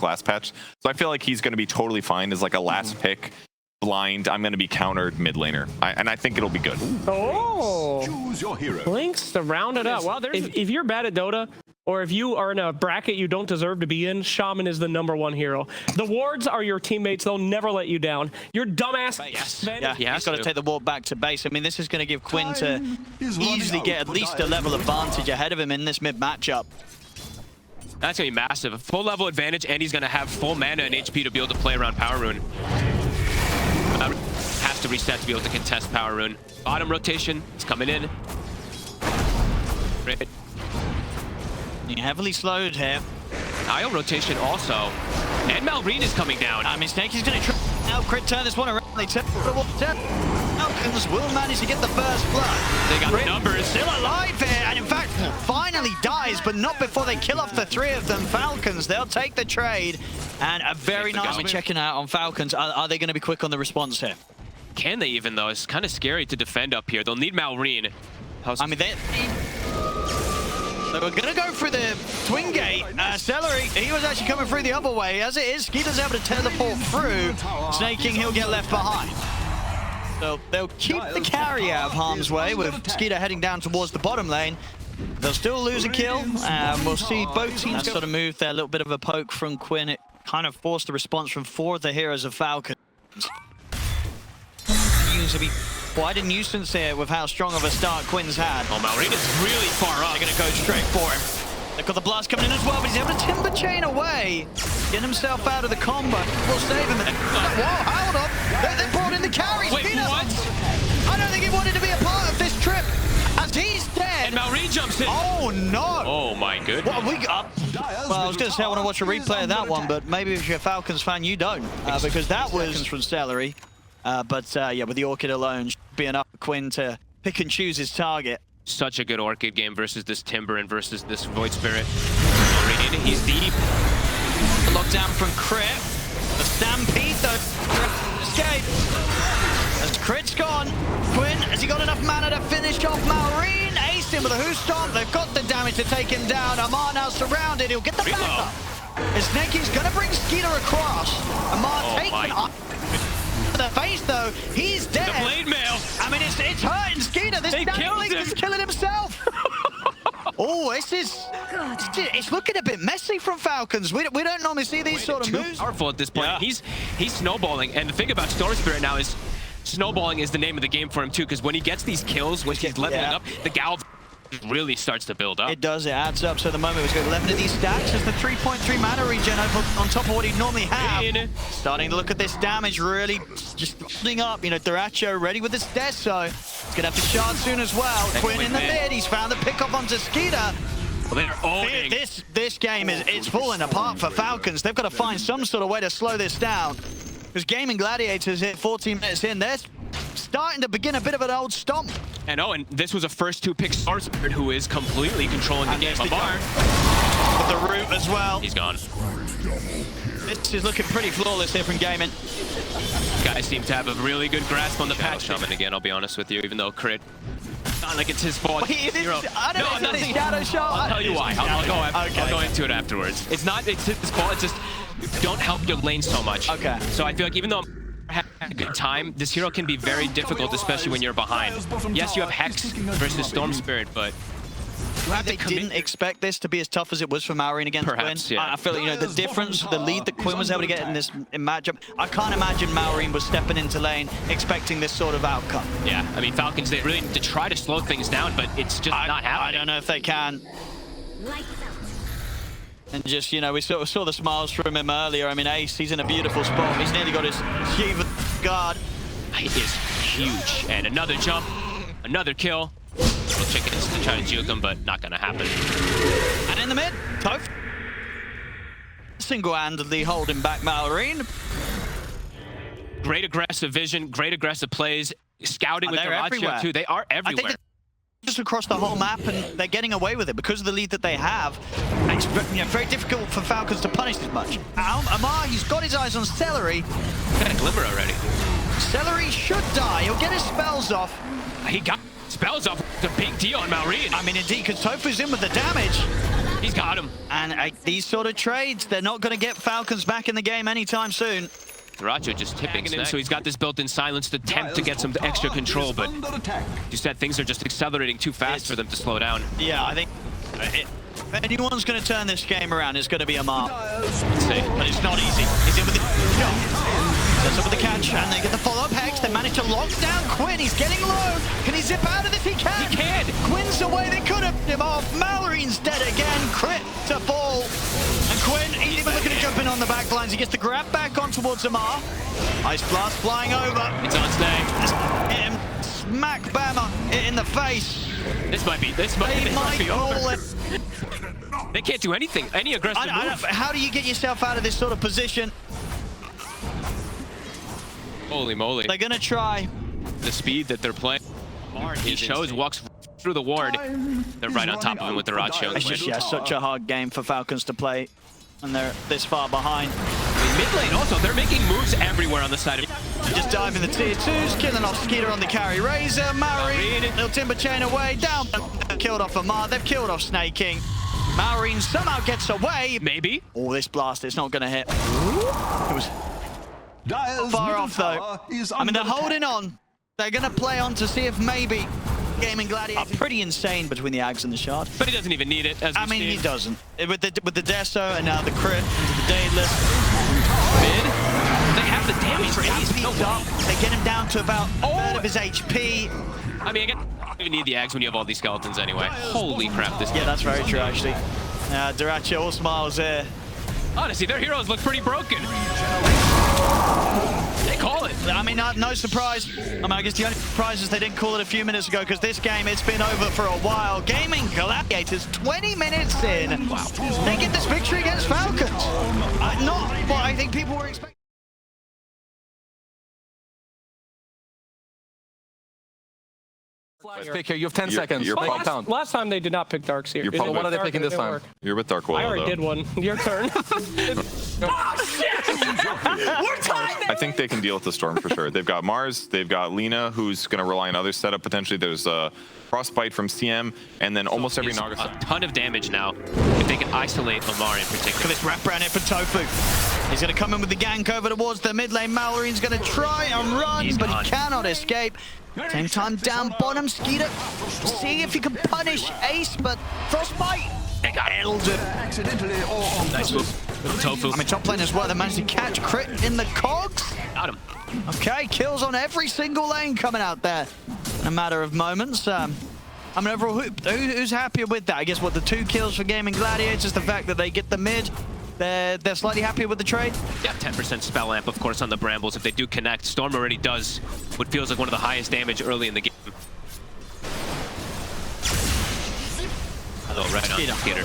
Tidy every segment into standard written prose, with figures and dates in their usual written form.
pick last patch. So I feel like he's going to be totally fine as like a last pick. Blind, I'm going to be countered mid laner, and I think it'll be good. Oh, choose your hero. Blinks to round it up. Well, if you're bad at Dota, or if you are in a bracket you don't deserve to be in, Shaman is the #1 hero. The wards are your teammates. They'll never let you down. Your dumbass. Yes. Yeah, he's got to take the ward back to base. I mean, this is going to give Quinn to easily get at least a level advantage ahead of him in this mid matchup. That's going to be massive. A full level advantage, and he's going to have full mana and HP to be able to play around Power Rune. Has to reset to be able to contest Power Rune. Bottom rotation, it's coming in. Great. Heavily slowed here. IO rotation also. And Malrine is coming down. I mean, Snake is going to try now crit turn this one around. They turn Falcons will manage to get the first blood. They got the numbers. Still alive here, and in fact, finally dies, but not before they kill off the 3 of them. Falcons, they'll take the trade. And a very nice one checking out on Falcons. Are they going to be quick on the response here? Can they even, though? It's kind of scary to defend up here. They'll need Malrine. I mean, they were going to go through the twin gate. Celery, he was actually coming through the other way. As it is, Skeeter's able to teleport through. Snake King, he'll get left behind. So they'll keep the carry out of harm's way with Skeeter heading down towards the bottom lane. They'll still lose a kill. We'll see both teams sort of move there. A little bit of a poke from Quinn. It kind of forced the response from 4 of the heroes of Falcons. Seems to be quite a nuisance here with how strong of a start Quinn's had. Oh, Malrine is really far up. They're going to go straight for him. They've got the blast coming in as well, but he's able to timber chain away. Get himself out of the combo. We'll save him. Whoa, hold up. They brought in the carry. Wait, what? I don't think he wanted to be a part of this trip. As he's dead. And Malrine jumps in. Oh, no. Oh, my goodness. What have we got? Well, I was going to say I want to watch a replay of that one, but maybe if you're a Falcons fan, you don't. Because that was from Celery. Yeah, with the Orchid alone, be enough for Quinn to pick and choose his target. Such a good Orchid game versus this Timber and versus this Void Spirit. Malrine, he's deep. The lockdown from Crit. The Stampede, though. Escape. As Crit's gone, Quinn, has he got enough mana to finish off Malrine? Aced him with a Who Stomp. They've got the damage to take him down. Amar now surrounded. He'll get the backup. As Snaky's going to bring Skeeter across. Amar taken up. The face though, he's dead. The blade mail. I mean, it's hurting Skeeter. This Link is killing himself. Oh, it's looking a bit messy from Falcons. We don't normally see these sort of moves. Powerful at this point. Yeah. He's snowballing, and the thing about Storm Spirit now is snowballing is the name of the game for him too, because when he gets these kills, when he's leveling up, the gal really starts to build up. It does, it adds up. So at the moment we've got 11 of these stacks. There's the 3.3 mana regen on top of what he'd normally have. Starting to look at this damage, really just building up. You know, Theracho ready with his death, so he's gonna have to shard soon as well. Quinn in the mid, he's found the pick up onto Skeeter. Well, they're owning. This game it's falling apart for Falcons. They've got to find some sort of way to slow this down. Because Gaimin Gladiators hit 14 minutes in, they're starting to begin a bit of an old stomp. And this was a first 2-pick Star Spirit who is completely controlling the game. Bar with the root as well. He's gone. This is looking pretty flawless here from Gaimin. Guys seem to have a really good grasp on the patch. Shaman again, I'll be honest with you, even though Crit, not like it's his fault. I don't know if it's Shadow Shot. I'll tell you why. I'll go into it afterwards. It's his fault, it's just don't help your lane so much. Okay. So I feel like even though I'm having a good time, this hero can be very difficult, especially when you're behind. Yes, you have Hex versus Storm Spirit, but they didn't expect this to be as tough as it was for Malrine against Quinn. Yeah. I feel like, you know, the difference, the lead that Quinn was able to get in this matchup, I can't imagine Malrine was stepping into lane expecting this sort of outcome. Yeah, I mean, Falcons, they really need to try to slow things down, but it's just not happening. I don't know if they can. And just, you know, we saw the smiles from him earlier. I mean, Ace, he's in a beautiful spot. He's nearly got his Shiva guard. It is huge. And another jump, another kill. Little chickens to try to juke him, but not going to happen. And in the mid, Toph single-handedly holding back Malrine. Great aggressive vision, great aggressive plays. Scouting with Theracho too. They are everywhere. Just across the whole map, and they're getting away with it because of the lead that they have. And it's very difficult for Falcons to punish this much. Amar, he's got his eyes on Celery. Got a glimmer already. Celery should die. He'll get his spells off. He got spells off. It's a big deal on Malrine. I mean, indeed, because Tofu's in with the damage. He's got him. And these sort of trades, they're not going to get Falcons back in the game anytime soon. Duracho just tipping him, so he's got this built-in silence to attempt to get some extra control, but you said things are just accelerating too fast for them to slow down. Yeah, I think if anyone's going to turn this game around, it's going to be Amar. Let's see. But it's not easy. He's in with the jump. Sets up with the catch, and they get the follow-up hex. They manage to lock down Quinn. He's getting low. Can he zip out of this? He can. He can. Quinn's away. They could have him off. Mallory's dead again. Crit to fall. And Quinn, he's even looking at jumping on the back lines. He gets the grab back on towards Amar. Ice blast flying over. It's on stay. Hit him. Smack Bama in the face. This might be over. They can't do anything. Any aggressive move. How do you get yourself out of this sort of position? Holy moly. They're going to try. The speed that they're playing. He shows, walks through the ward. They're right on top of him with the Duracho. It's just, such a hard game for Falcons to play when they're this far behind. Mid lane also, they're making moves everywhere on the side of Just diving the tier 2s, killing off Skeeter on the carry Razor. Maori, little timber chain away, down. Killed off Amar, they've killed off Snake King. Maureen somehow gets away. Maybe. Oh, this blast is not going to hit. It was far off though. I mean, they're holding on. They're going to play on to see if maybe Gaming Gladiators are pretty insane between the Ags and the Shard. But he doesn't even need it. As I mean, he doesn't. With the Deso and now the crit into the Daedalus. Mid. They have the damage for Ace. They get him down to about a third of his HP. I mean, I don't even need the Ags when you have all these skeletons anyway. Holy crap, this Yeah, that's very true, actually. Duracho all smiles there. Honestly, their heroes look pretty broken. They call it. I mean, no surprise. I mean, I guess the only surprise is they didn't call it a few minutes ago because this game, it's been over for a while. Gaming Gladiators, 20 minutes in. Wow. They get this victory against Falcons. Not what I think people were expecting. Pick here. You have 10 seconds. Last time they did not pick Darkseer. What are they picking this time? You're with Dark Willow, I already did one. Your turn. I think they can deal with the Storm for sure. They've got Mars, they've got Lina, who's going to rely on other setup potentially. There's Frostbite from CM, and then almost every Naga. A ton of damage now, if they can isolate Lamar in particular. Look at this wraparound here for Tofu. He's going to come in with the gank over towards the mid lane. Mallory's going to try and run, but he cannot escape. Same time down bottom, Skeeter. See if he can punish Ace, but Frostbite. They got Elder. Nice move. Tofu. I mean, top lane as well. They managed to catch crit in the cogs. Got him. Okay, kills on every single lane coming out there in a matter of moments. I mean, overall, who's happier with that? I guess what the 2 kills for Gaming Gladiators, the fact that they get the mid. They're slightly happier with the trade. Yeah, 10% spell amp, of course, on the Brambles. If they do connect, Storm already does what feels like one of the highest damage early in the game. Oh, right on Skeeter.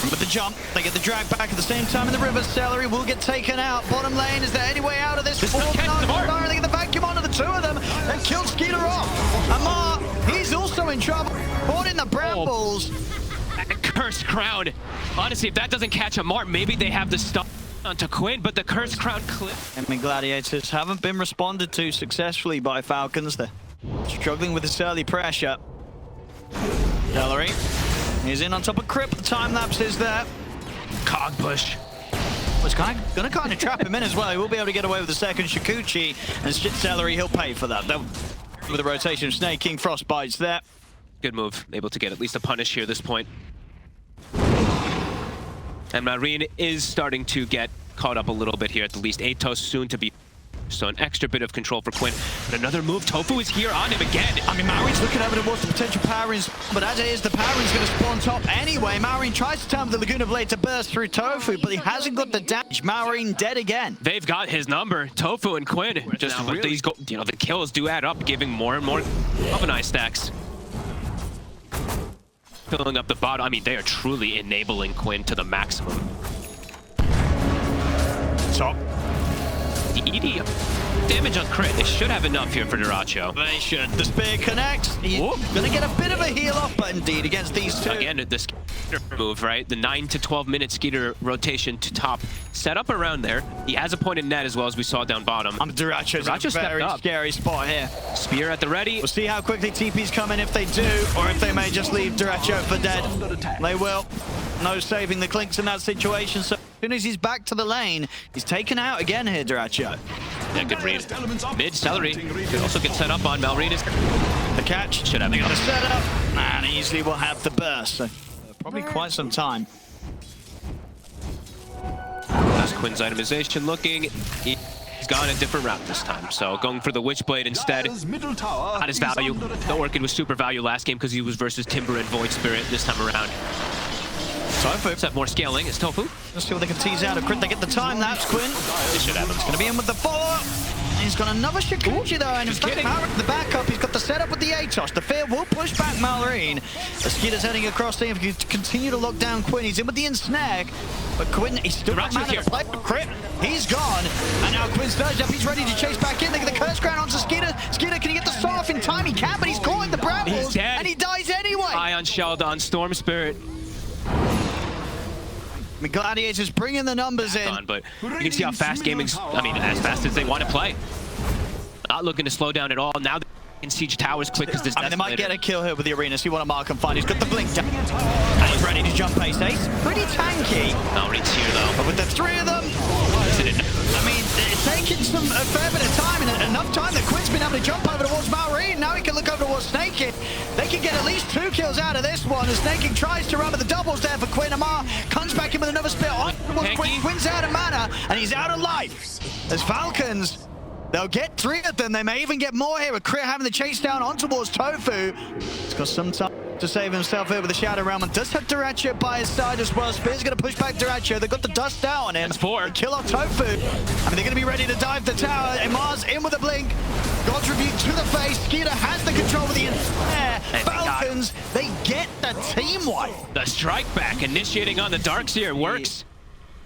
With the jump, they get the drag back at the same time in the river. Celery will get taken out. Bottom lane, is there any way out of this? They get the vacuum onto the 2 of them and kill Skeeter off. Amar, he's also in trouble. Caught in the brambles. Cursed Crown. Honestly, if that doesn't catch Amar, maybe they have the stuff onto Quinn, but the Cursed Crown clip. Enemy Gladiators haven't been responded to successfully by Falcons. They're struggling with this early pressure. Celery. He's in on top of Crip. The time lapse is there. Cog push. It's going to kind of trap him in as well. He will be able to get away with the second Shikuchi. And Celery, he'll pay for that. With the rotation of Snake King, Frostbite's there. Good move. Able to get at least a punish here at this point. And Marine is starting to get caught up a little bit here at the least. Atos soon to be. So an extra bit of control for Quinn. But another move, Tofu is here on him again. I mean, Maureen's looking over towards the potential Powerins, but as it is, the Powerins going to spawn top anyway. Maureen tries to time the Laguna Blade to burst through Tofu, but he hasn't got the damage. Maureen dead again. They've got his number, Tofu and Quinn. Just now, really, the kills do add up, giving more and more Galvanized stacks. Filling up the bottom. I mean, they are truly enabling Quinn to the maximum. Top. ED damage on crit. They should have enough here for Duracho. They should. The spear connects. He's going to get a bit of a heal off, but indeed against these 2. Again, the Skeeter move, right? The 9 to 12 minute Skeeter rotation to top. Set up around there. He has a point in net as well as we saw down bottom. Duracho's in a very scary spot here. Spear at the ready. We'll see how quickly TP's come in if they do, or if they may just leave Duracho for dead. They will. No saving the Clinks in that situation. So as soon as he's back to the lane, he's taken out again here, Duracho. Yeah, good read. Mid, Celery. Could also get set up on Malrina's. The catch. Should have the enough. setup. And easily will have the burst. So probably quite some time. That's Quinn's itemization looking. He's gone a different route this time. So going for the Witchblade instead. Not his value. Don't work, it was super value last game because he was versus Timber and Void Spirit this time around. Tofu. Let's have more scaling. It's Tofu. Let's see what they can tease out. A crit, they get the time. That's Quinn. This should happen. He's going to be in with the follow-up. He's got another Shakuchi though, and in fact, the backup, he's got the setup with the Atos. The fear will push back Malrine. The Skeeter's heading across there. If you continue to lock down Quinn, he's in with the ensnag. But Quinn, he's still got mana to play. Crit, he's gone. And now Quinn's dodged up. He's ready to chase back in. They get the curse ground onto Skeeter. Skeeter, can he get the soul off in time? He can, but he's calling the brambles. And he dies anyway. Ion Shelled on Storm Spirit. The Gladiators bringing the numbers in. But you can see how fast gaming's, as fast as they want to play. Not looking to slow down at all. Now they can siege towers quick because there's they might get a kill here with the arena. See what a mark and find. He's got the blink down. And he's ready to jump ace. Ace pretty tanky. Malrine's here though. But with the three of them, it's taking a fair bit of time, and enough time that Quinn's been able to jump over towards Malrine. Now he can look over towards Snaking. They can get at least 2 kills out of this one as Snaking tries to run with the doubles there for Quinn. Amar comes back in with another spit on towards Quinn. Quinn's out of mana, and he's out of life. As Falcons, they'll get 3 of them. They may even get more here with Crit having the chase down on towards Tofu. He's got some time to save himself here with the Shadow Realm, and does have Duracho by his side as well. Spear's going to push back Duracho. They've got the dust down on him. That's 4. Kill off Tofu. They're going to be ready to dive the tower. Amar's in with a blink. God's Rebuke to the face. Skeeter has the control of the air. Falcons, they get the team wipe. The strike back initiating on the Darks here works.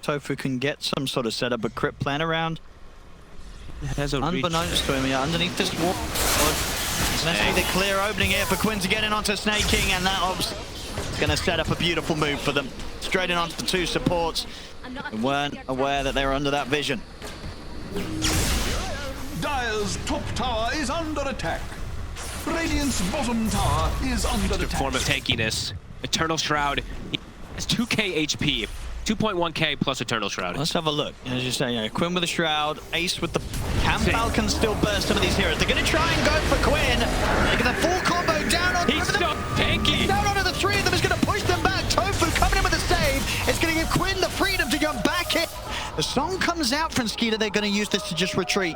Tofu can get some sort of setup, but Crit plan around. Has a Unbeknownst to him, underneath this wall. It's necessarily the clear opening here for Quinn to get in onto Snake King, and that is going to set up a beautiful move for them. Straight in onto the 2 supports. They weren't aware that they were under that vision. Dire's top tower is under attack. Radiant's bottom tower is under attack. Form of tankiness. Eternal Shroud has 2k HP. 2.1k plus Eternal Shroud. Let's have a look. As you say, Quinn with the Shroud, Ace with the... Can Falcons still burst some of these heroes? They're going to try and go for Quinn. They get a full combo down on He's so tanky. Down onto the 3 of them is going to push them back. Tofu coming in with a save. It's going to give Quinn the freedom to jump back in. The song comes out from Skeeter. They're going to use this to just retreat.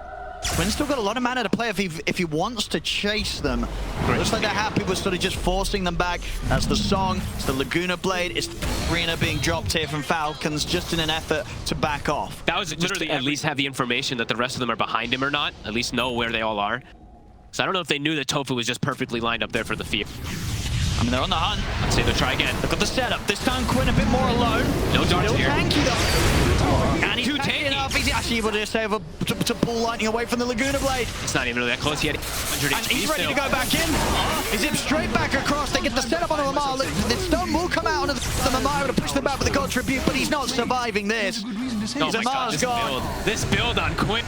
Quinn's still got a lot of mana to play if he wants to chase them. Looks like they're happy with sort of just forcing them back. That's the song. It's the Laguna Blade. It's the arena being dropped here from Falcons just in an effort to back off. That was literally at least have the information that the rest of them are behind him or not. At least know where they all are. So I don't know if they knew that Tofu was just perfectly lined up there for the fear. They're on the hunt. I'd say they'll try again. They've got the setup. This time Quinn a bit more alone. No darts here. Tanky though. And he's Too tanky tanky. enough. He's actually able to save to pull lightning away from the Laguna Blade. It's not even really that close yet. 100 And HP he's ready still. to go back in. He's zipped straight back across. They get the setup on Lamar. The stone will come out on the Lamar to push them back with the God Tribute, but he's not surviving this. Oh my God, this build on Quinn.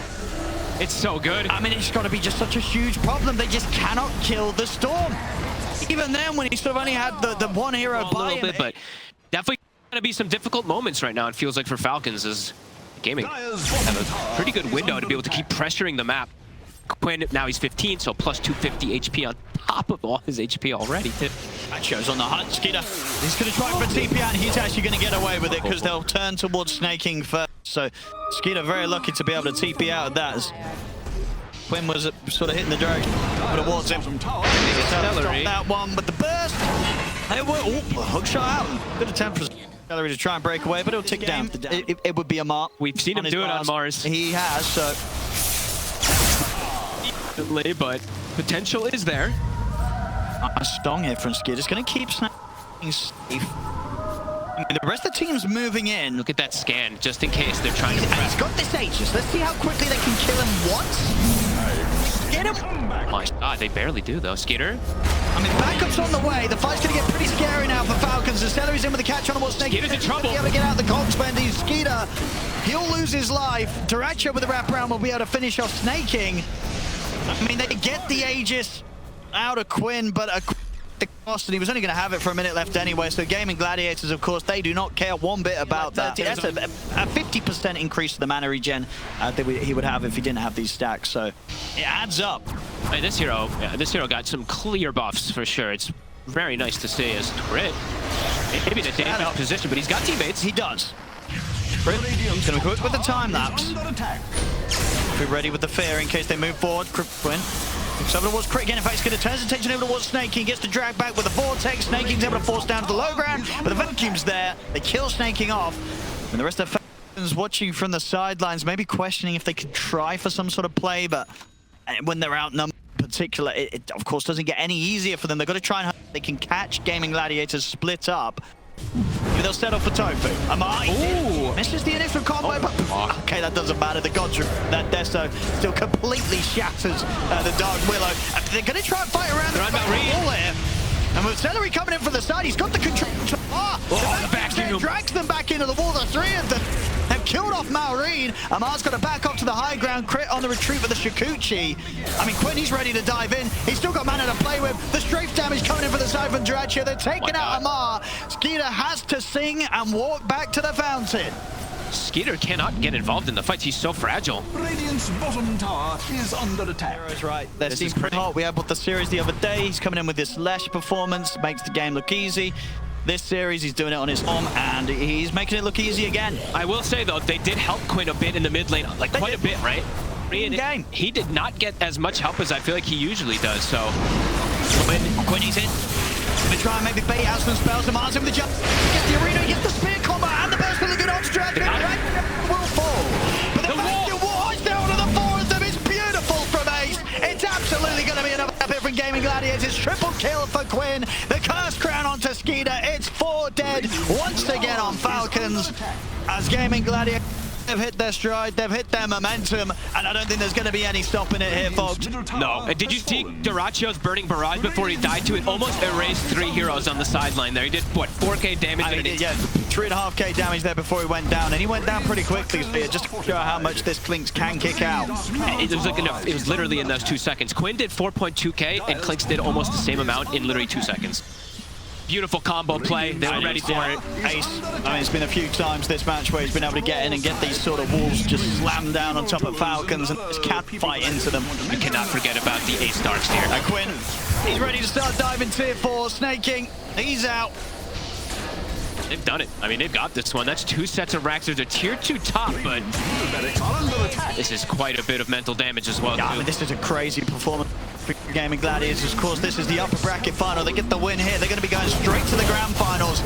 It's so good. It's got to be just such a huge problem. They just cannot kill the Storm. Even then, when he sort of only had the 1 hero by him. Bit, but definitely going to be some difficult moments right now, it feels like, for Falcons, as gaming have a pretty good window to be able to keep pressuring the map. Quinn, now he's 15, so plus 250 HP on top of all his HP already. That shows on the hunt. Skeeter, he's going to try for TP out, and he's actually going to get away with it because they'll turn towards Snaking first. So Skeeter very lucky to be able to TP out of that. As Quinn was sort of hitting the direction towards him. Stop that one, but the burst. Hook shot out. Good attempt for Celery to try and break away, but it'll tick down. It would be a mark. We've seen him do it on Mars. He has, so. But potential is there. A stong here from Skid. It's going to keep snapping safe. The rest of the team's moving in. Look at that scan, just in case they're trying to press. He's got this Aegis. Let's see how quickly they can kill him once. Get him. Oh my God, they barely do though. Skitter. Backup's on the way. The fight's going to get pretty scary now for Falcons. The Celery's in with the catch on towards Snake. Skitter's in trouble. He'll be able to get out the cogs when he's Skeeter. He'll lose his life. Duracho with the wraparound will be able to finish off Snaking. They get the Aegis out of Quinn, but the cost, and he was only going to have it for a minute left anyway. So Gaming Gladiators, of course, they do not care one bit about that. That's a 50% increase to the mana regen that he would have if he didn't have these stacks. So it adds up. Hey, this hero got some clear buffs for sure. It's very nice to see as Crit. Maybe in a dangerous position, but he's got teammates. He does. Crit, he's going to be quick with the time lapse. Be ready with the fear in case they move forward. Quinn. Looks over towards Crit again. In fact, he's going to turn his attention over towards Snaking. Gets the drag back with the Vortex. Snaking's able to force down to the low ground, but the vacuum's there. They kill Snaking off. And the rest of the Falcons watching from the sidelines, maybe questioning if they could try for some sort of play, but when they're outnumbered in particular, it of course doesn't get any easier for them. They've got to try and hope they can catch Gaming Gladiators split up. Maybe they'll settle for Tofu. Amar misses the initial combo, but okay, that doesn't matter. The gods are that Deso still completely shatters the Dark Willow. They're going to try and fight around the wall here. And with Celery coming in from the side, he's got the control. The vacuum drags them back into the wall. The three of them have killed off Maureen. Amar's got to back up to the high ground. Crit on the retreat with the Shikuchi. I mean, Quinn, he's ready to dive in. He's still got mana to play with. The strafe damage coming in for the side from Dratio. They're taking out Amar. Skeeter has to sing and walk back to the fountain. Skeeter cannot get involved in the fights. He's so fragile. Radiant's bottom tower is under attack. That's right. They're seeing pretty hot. We had the series the other day. He's coming in with this Lesh performance. Makes the game look easy. This series, he's doing it on his own, and he's making it look easy again. I will say, though, they did help Quinn a bit in the mid lane. Like, quite a bit, right? Game. He did not get as much help as I feel like he usually does, so... Quinn, he's in. Gonna try and maybe bait out some spells. Amar's in with the jump. Gets the arena, gets the spear combo, and the burst with a good on stretch. Will fall. But the wall is down to the four of them. It's beautiful from Ace. It's absolutely going to be another epic from Gaming Gladiators. Triple kill for Quinn. The curse crown onto Skeeter. It's 4 dead once again on Falcons. As Gaming Gladiators have hit their stride, they've hit their momentum, and I don't think there's going to be any stopping it here, folks. No, and did you see Duracio's burning barrage before he died to it? Almost erased 3 heroes on the sideline there. He did, what, 4k damage? Yeah, 3.5k damage there before he went down, and he went down pretty quickly, so just to show how much this Clinks can kick out. It was literally in those 2 seconds. Quinn did 4.2k, and Clinks did almost the same amount in literally 2 seconds. Beautiful combo play. They were ready for it. Ace, I mean, it's been a few times this match where he's been able to get in and get these sort of walls just slammed down on top of Falcons and just can't fight into them. You cannot forget about the Ace Darks here. Quinn, he's ready to start diving tier 4. Snaking, he's out. They've done it. I mean, they've got this one. That's 2 sets of racks. There's a tier 2 top, but this is quite a bit of mental damage as well. Yeah, I mean, this is a crazy performance for Gaming Gladiators. Of course, this is the upper bracket final. They get the win here. They're going to be going straight to the grand finals.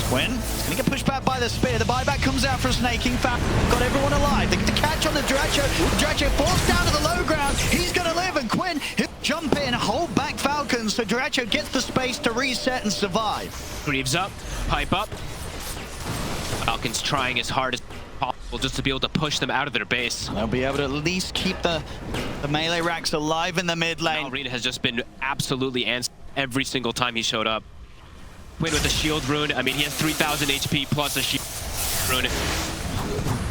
Quinn is going to get pushed back by the spear. The buyback comes out from Snaking. Got everyone alive. They get the catch on the Dratio. Dratio forced down to the low ground. He's going to live, and Quinn, he'll jump in, hold back Falcons, so Dratio gets the space to reset and survive. Greaves up, pipe up. Falcons trying as hard as possible just to be able to push them out of their base. They'll be able to at least keep the melee racks alive in the mid lane. Arena has just been absolutely answered every single time he showed up. Quinn with the shield rune. I mean, he has 3,000 HP plus a shield rune.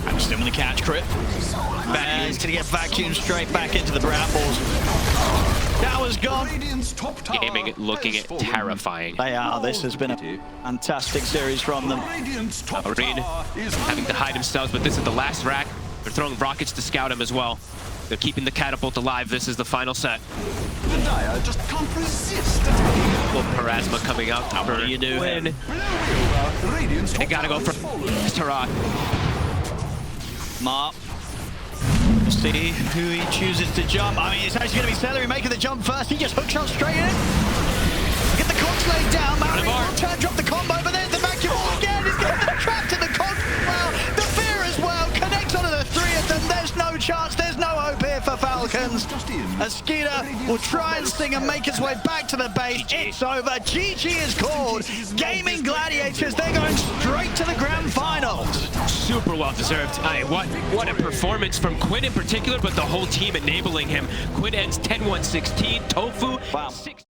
I'm still gonna catch Crit. And he's gonna get vacuumed straight back into the brambles. That was gone. Gaming looking terrifying. They are. This has been a fantastic series from them. Marine having to hide themselves, but this is the last rack. They're throwing rockets to scout him as well. They're keeping the catapult alive. This is the final set. The Dire just can't resist. Little Parasma coming out. What do you do? Win. They gotta go for Tarak. Mark. We'll see who he chooses to jump. I mean, it's actually going to be Celery making the jump first. He just hook shot straight in. Get the cogs laid down. Maori will try and drop the combo, but there's the vacuum wall again. He's getting trapped in the cogs as well. The fear as well connects onto the 3 of them. There's no chance. There's no hope here for Falcons. As Skeeter will try and sting and make his way back to the base. It's over. GG is called. Gaming Gladiators, they're going straight to the grand finals. Super well deserved. What a performance from Quinn in particular, but the whole team enabling him. Quinn ends 10-1-16. Tofu, wow. 6